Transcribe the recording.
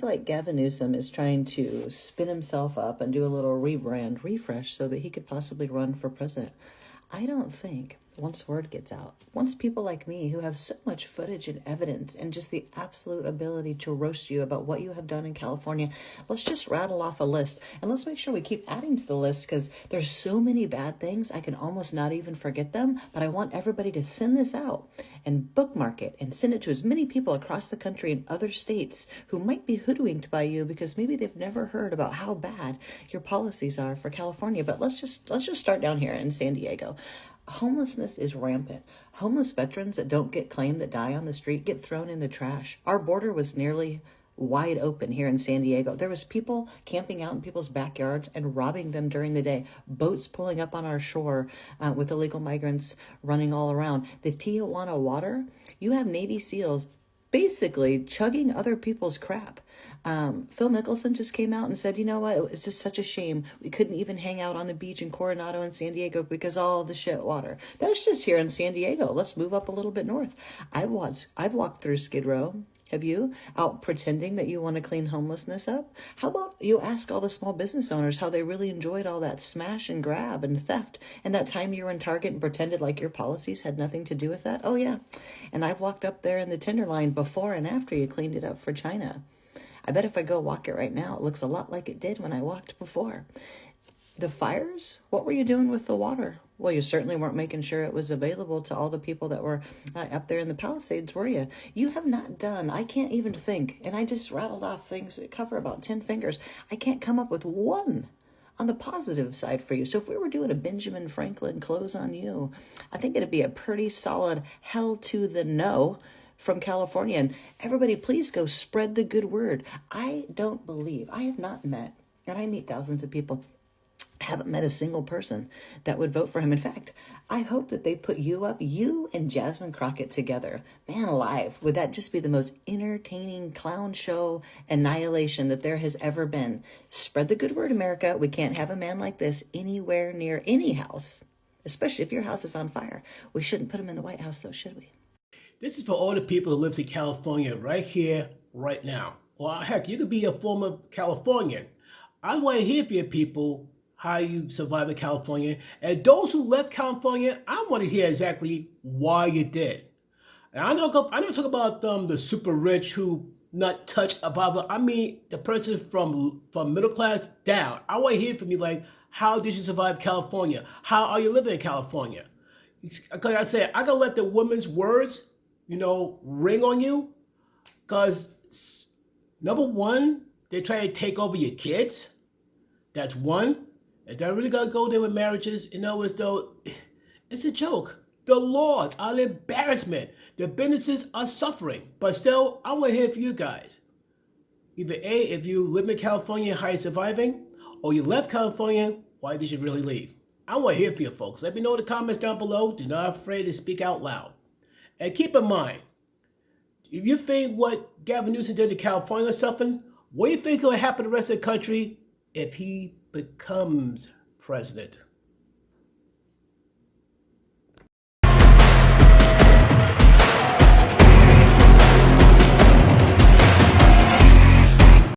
like Gavin Newsom is trying to spin himself up and do a little rebrand, refresh, so that he could possibly run for president. I don't think once word gets out, once people like me who have so much footage and evidence and just the absolute ability to roast you about what you have done in California, let's just rattle off a list and let's make sure we keep adding to the list, because there's so many bad things I can almost not even forget them. But I want everybody to send this out and bookmark it and send it to as many people across the country and other states who might be hoodwinked by you because maybe they've never heard about how bad your policies are for California. But let's just start down here in San Diego. Homelessness is rampant. Homeless veterans that don't get claimed, that die on the street, get thrown in the trash. Our border was nearly wide open here in San Diego. There was people camping out in people's backyards and robbing them during the day. Boats pulling up on our shore with illegal migrants running all around. The Tijuana water, you have Navy SEALs basically chugging other people's crap. Phil Mickelson just came out and said, you know what, it's just such a shame we couldn't even hang out on the beach in Coronado and San Diego because all the shit water. That's just here in San Diego. Let's move up a little bit north. I've walked through Skid Row. Have you? Out pretending that you want to clean homelessness up? How about you ask all the small business owners how they really enjoyed all that smash and grab and theft, and that time you were in Target and pretended like your policies had nothing to do with that? Oh yeah. And I've walked up there in the Tenderloin before and after you cleaned it up for China. I bet if I go walk it right now, it looks a lot like it did when I walked before. The fires? What were you doing with the water? Well, you certainly weren't making sure it was available to all the people that were up there in the Palisades, were you? You have not done, I can't even think, and I just rattled off things that cover about 10 fingers. I can't come up with one on the positive side for you. So if we were doing a Benjamin Franklin close on you, I think it'd be a pretty solid hell to the no from California. And everybody, please go spread the good word. I have not met, and I meet thousands of people, haven't met a single person that would vote for him. In fact, I hope that they put you up, you and Jasmine Crockett together. Man alive, would that just be the most entertaining clown show annihilation that there has ever been. Spread the good word, America. We can't have a man like this anywhere near any house, especially if your house is on fire. We shouldn't put him in the White House, though, should we? This is for all the people who live in California right here, right now. Or heck, you could be a former Californian. I want to hear from you people how you survived in California. And those who left California, I want to hear exactly why you did. And I don't talk about the super rich who not touch a blah, blah. I mean the person from middle class down. I want to hear from you, like, how did you survive California? How are you living in California? Because I said, I gotta let the woman's words, ring on you. Because number one, they try to take over your kids. That's one. And I really gotta go there with marriages, as though it's a joke. The laws are an embarrassment. The businesses are suffering. But still, I want to hear from you guys. Either A, if you live in California, how you surviving, or you left California, why did you really leave? I want to hear from you folks. Let me know in the comments down below. Do not be afraid to speak out loud. And keep in mind, if you think what Gavin Newson did to California or something, what do you think will happen to the rest of the country if he becomes president?